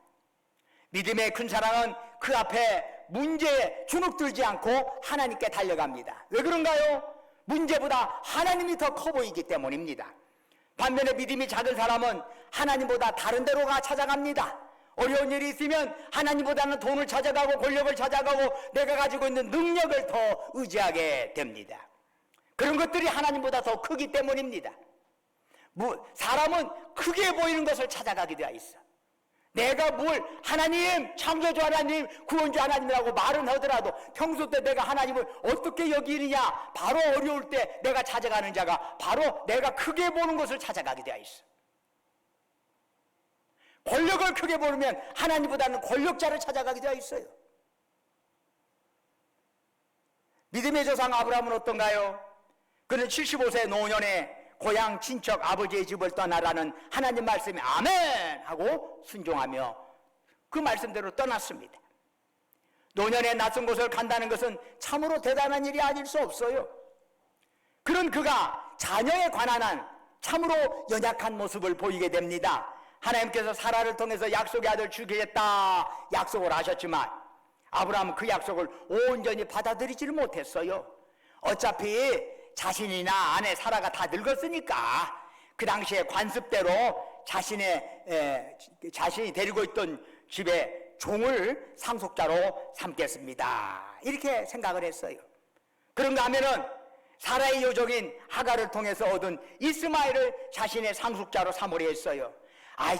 믿음의 큰 사랑은 그 앞에 문제에 주눅들지 않고 하나님께 달려갑니다. 왜 그런가요? 문제보다 하나님이 더 커 보이기 때문입니다. 반면에 믿음이 작은 사람은 하나님보다 다른 데로 찾아갑니다. 어려운 일이 있으면 하나님보다는 돈을 찾아가고 권력을 찾아가고 내가 가지고 있는 능력을 더 의지하게 됩니다. 그런 것들이 하나님보다 더 크기 때문입니다. 사람은 크게 보이는 것을 찾아가게 되어 있어. 내가 뭘 하나님, 창조주 하나님, 구원주 하나님이라고 말은 하더라도 평소 때 내가 하나님을 어떻게 여기느냐, 바로 어려울 때 내가 찾아가는 자가 바로 내가 크게 보는 것을 찾아가게 되어 있어. 권력을 크게 보면 하나님보다는 권력자를 찾아가게 되어 있어요. 믿음의 조상 아브라함은 어떤가요? 그는 75세 노년에 고향 친척 아버지의 집을 떠나라는 하나님 말씀에 아멘 하고 순종하며 그 말씀대로 떠났습니다. 노년에 낯선 곳을 간다는 것은 참으로 대단한 일이 아닐 수 없어요. 그런 그가 자녀에 관한 한 참으로 연약한 모습을 보이게 됩니다. 하나님께서 사라를 통해서 약속의 아들 주겠다 약속을 하셨지만 아브라함은 그 약속을 온전히 받아들이지를 못했어요. 어차피 자신이나 아내 사라가 다 늙었으니까 그 당시에 관습대로 자신이 데리고 있던 집에 종을 상속자로 삼겠습니다. 이렇게 생각을 했어요. 그런가 하면은 사라의 요종인 하갈을 통해서 얻은 이스마엘을 자신의 상속자로 삼으려 했어요.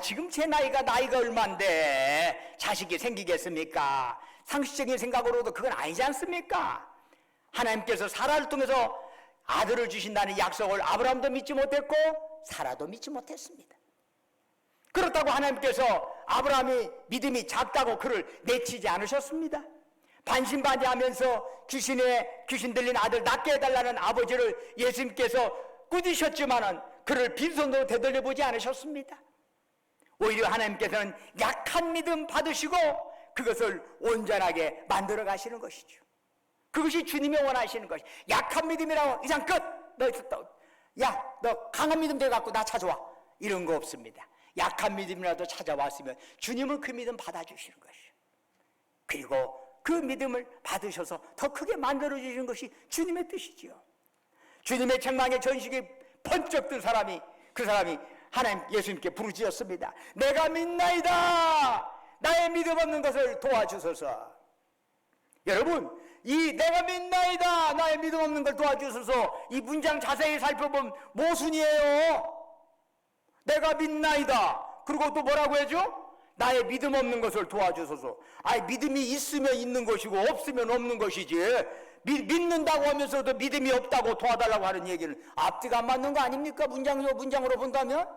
지금 제 나이가 얼만데 자식이 생기겠습니까? 상식적인 생각으로도 그건 아니지 않습니까? 하나님께서 사라를 통해서 아들을 주신다는 약속을 아브라함도 믿지 못했고 사라도 믿지 못했습니다. 그렇다고 하나님께서 아브라함이 믿음이 작다고 그를 내치지 않으셨습니다. 반신반의하면서 귀신 들린 아들 낫게 해달라는 아버지를 예수님께서 꾸짖으셨지만은 그를 빈손으로 되돌려보지 않으셨습니다. 오히려 하나님께서는 약한 믿음 받으시고 그것을 온전하게 만들어 가시는 것이죠. 그것이 주님이 원하시는 것이. 약한 믿음이라고 이상 끝. 너 강한 믿음 돼갖고 나 찾아와. 이런 거 없습니다. 약한 믿음이라도 찾아왔으면 주님은 그 믿음 받아주시는 것이요. 그리고 그 믿음을 받으셔서 더 크게 만들어주시는 것이 주님의 뜻이지요. 주님의 책망의 전식이 번쩍 든 사람이 그 사람이 하나님 예수님께 부르짖었습니다. 내가 믿나이다. 나의 믿음 없는 것을 도와주소서. 여러분, 이 내가 믿나이다 나의 믿음 없는 걸 도와주소서 이 문장 자세히 살펴보면 모순이에요. 내가 믿나이다 그리고 또 뭐라고 해줘? 나의 믿음 없는 것을 도와주소서. 믿음이 있으면 있는 것이고 없으면 없는 것이지 믿는다고 하면서도 믿음이 없다고 도와달라고 하는 얘기는 앞뒤가 안 맞는 거 아닙니까? 문장으로 본다면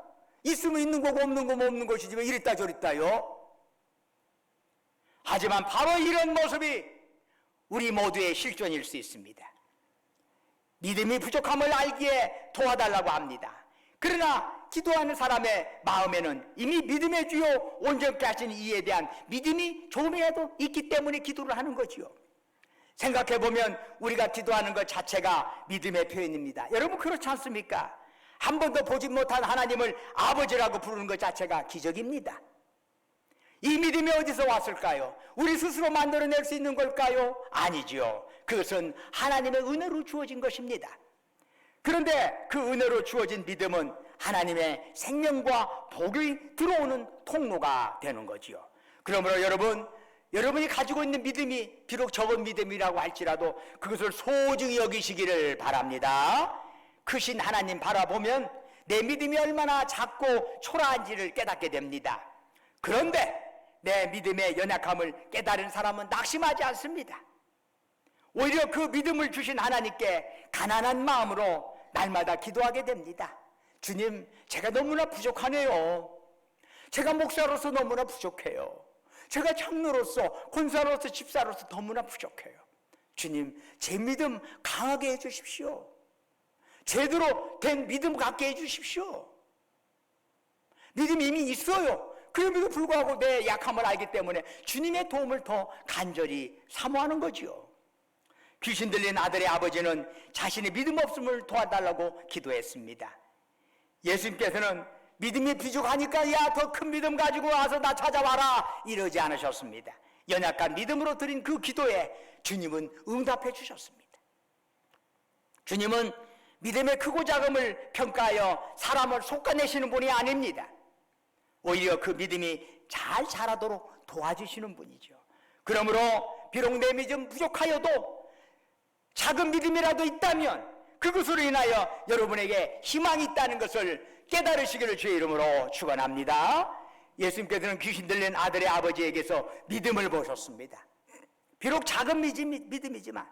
있으면 있는 거고 없는 거면 없는 것이지 왜 이랬다 저랬다요. 하지만 바로 이런 모습이 우리 모두의 실존일 수 있습니다. 믿음이 부족함을 알기에 도와달라고 합니다. 그러나 기도하는 사람의 마음에는 이미 믿음의 주요 온전케 하신 이에 대한 믿음이 조금이라도 있기 때문에 기도를 하는 거지요. 생각해보면 우리가 기도하는 것 자체가 믿음의 표현입니다. 여러분 그렇지 않습니까? 한 번도 보지 못한 하나님을 아버지라고 부르는 것 자체가 기적입니다. 이 믿음이 어디서 왔을까요? 우리 스스로 만들어낼 수 있는 걸까요? 아니지요. 그것은 하나님의 은혜로 주어진 것입니다. 그런데 그 은혜로 주어진 믿음은 하나님의 생명과 복이 들어오는 통로가 되는 거지요. 그러므로 여러분이 가지고 있는 믿음이 비록 적은 믿음이라고 할지라도 그것을 소중히 여기시기를 바랍니다. 크신 하나님 바라보면 내 믿음이 얼마나 작고 초라한지를 깨닫게 됩니다. 그런데 내 믿음의 연약함을 깨달은 사람은 낙심하지 않습니다. 오히려 그 믿음을 주신 하나님께 가난한 마음으로 날마다 기도하게 됩니다. 주님, 제가 너무나 부족하네요. 제가 목사로서 너무나 부족해요. 제가 장로로서, 권사로서, 집사로서 너무나 부족해요. 주님, 제 믿음 강하게 해주십시오. 제대로 된 믿음 갖게 해주십시오. 믿음이 이미 있어요. 그럼에도 불구하고 내 약함을 알기 때문에 주님의 도움을 더 간절히 사모하는 거지요. 귀신 들린 아들의 아버지는 자신의 믿음 없음을 도와달라고 기도했습니다. 예수님께서는 믿음이 부족하니까 야, 더 큰 믿음 가지고 와서 나 찾아와라 이러지 않으셨습니다. 연약한 믿음으로 드린 그 기도에 주님은 응답해 주셨습니다. 주님은 믿음의 크고 작음을 평가하여 사람을 솎아내시는 분이 아닙니다. 오히려 그 믿음이 잘 자라도록 도와주시는 분이죠. 그러므로 비록 내 믿음 부족하여도 작은 믿음이라도 있다면 그것으로 인하여 여러분에게 희망이 있다는 것을 깨달으시기를 주의 이름으로 축원합니다. 예수님께서는 귀신 들린 아들의 아버지에게서 믿음을 보셨습니다. 비록 작은 믿음이지만,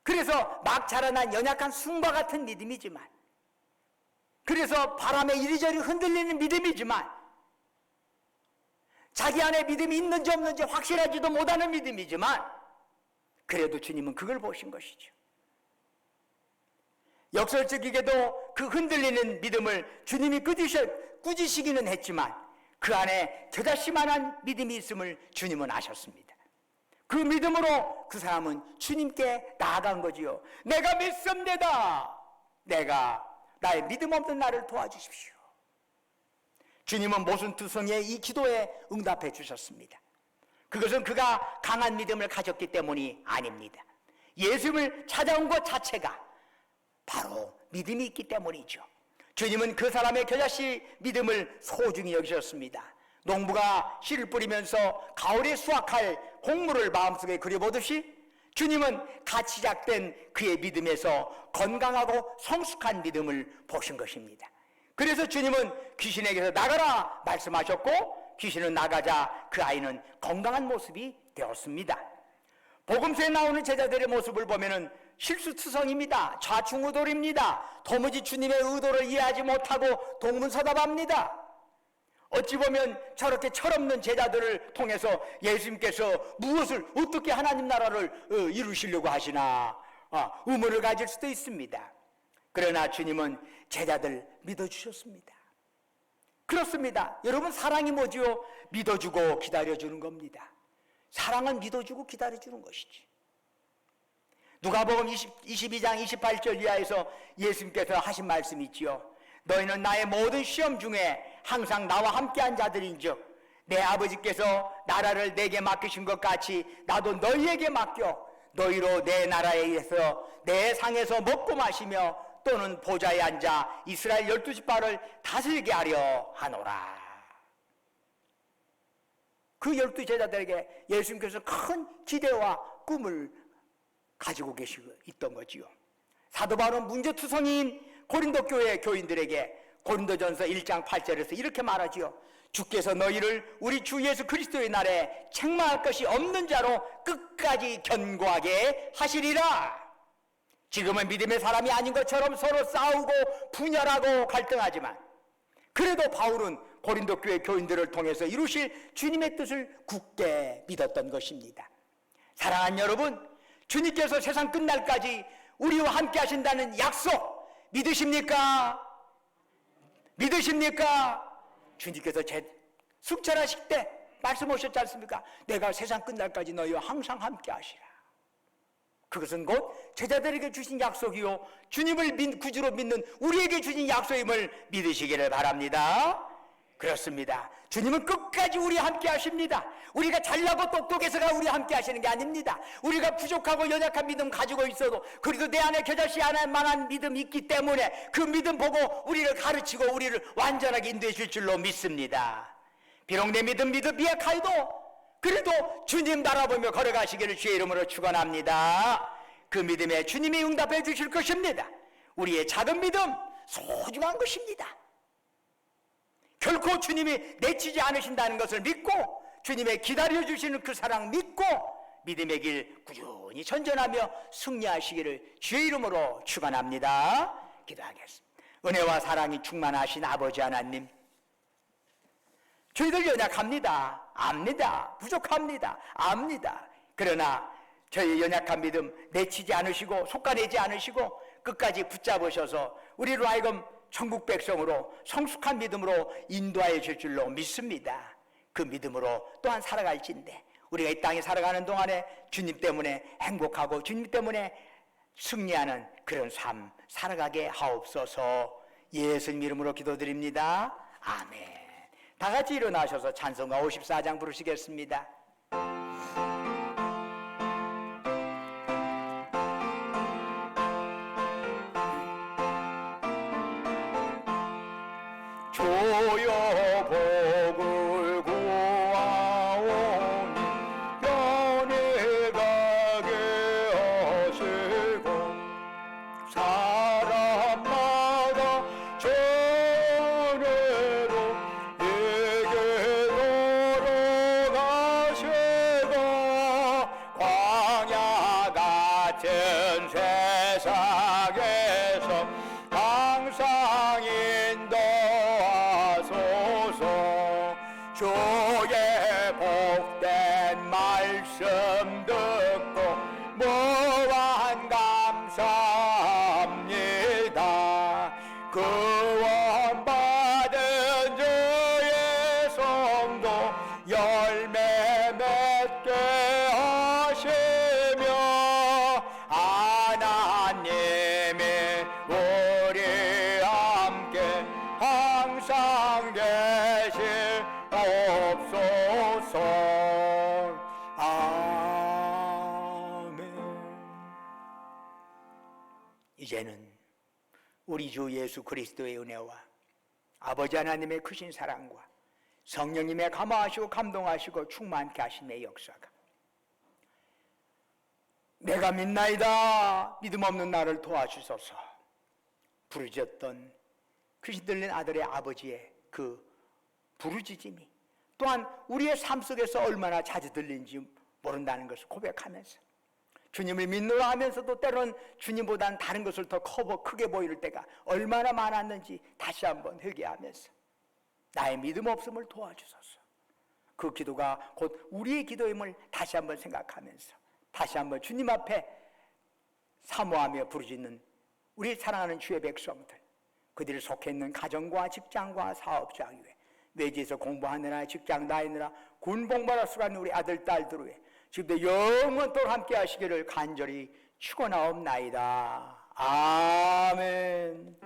그래서 막 자라난 연약한 숭과 같은 믿음이지만, 그래서 바람에 이리저리 흔들리는 믿음이지만, 자기 안에 믿음이 있는지 없는지 확실하지도 못하는 믿음이지만, 그래도 주님은 그걸 보신 것이죠. 역설적이게도 그 흔들리는 믿음을 주님이 꾸짖으시기는 했지만 그 안에 겨자씨만한 믿음이 있음을 주님은 아셨습니다. 그 믿음으로 그 사람은 주님께 나아간 거지요. 내가 믿습니다. 나의 믿음 없는 나를 도와주십시오. 주님은 모순투성이의 이 기도에 응답해 주셨습니다. 그것은 그가 강한 믿음을 가졌기 때문이 아닙니다. 예수님을 찾아온 것 자체가 바로 믿음이 있기 때문이죠. 주님은 그 사람의 겨자씨 믿음을 소중히 여기셨습니다. 농부가 씨를 뿌리면서 가을에 수확할 곡물을 마음속에 그려보듯이 주님은 갓 시작된 그의 믿음에서 건강하고 성숙한 믿음을 보신 것입니다. 그래서 주님은 귀신에게서 나가라 말씀하셨고 귀신은 나가자 그 아이는 건강한 모습이 되었습니다. 복음서에 나오는 제자들의 모습을 보면은 실수투성입니다. 좌충우돌입니다. 도무지 주님의 의도를 이해하지 못하고 동문서답합니다. 어찌 보면 저렇게 철없는 제자들을 통해서 예수님께서 무엇을 어떻게 하나님 나라를 이루시려고 하시나 의문을 가질 수도 있습니다. 그러나 주님은 제자들 믿어주셨습니다. 그렇습니다. 여러분, 사랑이 뭐지요? 믿어주고 기다려주는 겁니다. 사랑은 믿어주고 기다려주는 것이지. 누가복음 22장 28절 이하에서 예수님께서 하신 말씀이 있지요. 너희는 나의 모든 시험 중에 항상 나와 함께한 자들인즉 내 아버지께서 나라를 내게 맡기신 것 같이 나도 너희에게 맡겨 너희로 내 나라에 의해서 내 상에서 먹고 마시며 또는 보좌에 앉아 이스라엘 12지파를 다스리게 하려 하노라. 그 12제자들에게 예수님께서 큰 기대와 꿈을 가지고 계시고 있던 거지요. 사도 바울은 문제투성이인 고린도 교회 교인들에게 고린도전서 1장 8절에서 이렇게 말하지요. 주께서 너희를 우리 주 예수 그리스도의 날에 책망할 것이 없는 자로 끝까지 견고하게 하시리라. 지금은 믿음의 사람이 아닌 것처럼 서로 싸우고 분열하고 갈등하지만 그래도 바울은 고린도 교회 교인들을 통해서 이루실 주님의 뜻을 굳게 믿었던 것입니다. 사랑하는 여러분, 주님께서 세상 끝날까지 우리와 함께 하신다는 약속 믿으십니까? 믿으십니까? 주님께서 숙천하실 때 말씀하셨지 않습니까? 내가 세상 끝날까지 너희와 항상 함께 하시라. 그것은 곧 제자들에게 주신 약속이요 주님을 구주로 믿는 우리에게 주신 약속임을 믿으시기를 바랍니다. 그렇습니다. 주님은 끝까지 우리와 함께 하십니다. 우리가 잘나고 똑똑해서가 우리와 함께 하시는 게 아닙니다. 우리가 부족하고 연약한 믿음 가지고 있어도 그래도 내 안에 겨자씨 하나만한 믿음이 있기 때문에 그 믿음 보고 우리를 가르치고 우리를 완전하게 인도해 줄 줄로 믿습니다. 비록 내 믿음 미약하여도 그래도 주님 바라보며 걸어가시기를 주의 이름으로 축원합니다. 그 믿음에 주님이 응답해 주실 것입니다. 우리의 작은 믿음 소중한 것입니다. 결코 주님이 내치지 않으신다는 것을 믿고 주님의 기다려주시는 그 사랑 믿고 믿음의 길 꾸준히 전전하며 승리하시기를 주의 이름으로 축원합니다. 기도하겠습니다. 은혜와 사랑이 충만하신 아버지 하나님, 저희들 연약합니다. 압니다. 부족합니다. 압니다. 그러나 저희 연약한 믿음 내치지 않으시고 속가내지 않으시고 끝까지 붙잡으셔서 우리로 하여금 천국 백성으로 성숙한 믿음으로 인도하여 줄 줄로 믿습니다. 그 믿음으로 또한 살아갈진데 우리가 이 땅에 살아가는 동안에 주님 때문에 행복하고 주님 때문에 승리하는 그런 삶 살아가게 하옵소서. 예수님 이름으로 기도드립니다. 아멘. 다 같이 일어나셔서 찬송가 54장 부르시겠습니다. 주여 복을 구하오니 편히 가게 하시고 사람마다 전례로 내게 돌아가시고 광야 같은 세상에서 항상 인도하소서. 주의 복된 말씀 듣고 무한 감사합니다. 구원받은 주의 성도 열매 맺게 하시며 하나님이 우리 함께 항상 계시옵소서. 아멘. 이제는 우리 주 예수 그리스도의 은혜와 아버지 하나님의 크신 사랑과 성령님의 감화하시고 감동하시고 충만케 하심의 역사가 내가 믿나이다 믿음 없는 나를 도와주소서 부르짖었던 크신 들린 아들의 아버지의 그 부르짖음이 또한 우리의 삶 속에서 얼마나 자주 들린지 모른다는 것을 고백하면서 주님을 믿노라 하면서도 때로는 주님보다는 다른 것을 더 크게 보일 때가 얼마나 많았는지 다시 한번 회개하면서 나의 믿음 없음을 도와주소서. 그 기도가 곧 우리의 기도임을 다시 한번 생각하면서 다시 한번 주님 앞에 사모하며 부르짖는 우리 사랑하는 주의 백성들, 그들이 속해 있는 가정과 직장과 사업장 위에 외지에서 공부하느라 직장 다니느라 군복무하러 수고하는 우리 아들 딸들 위해 지금도 영원토록 함께 하시기를 간절히 축원하옵나이다. 아멘.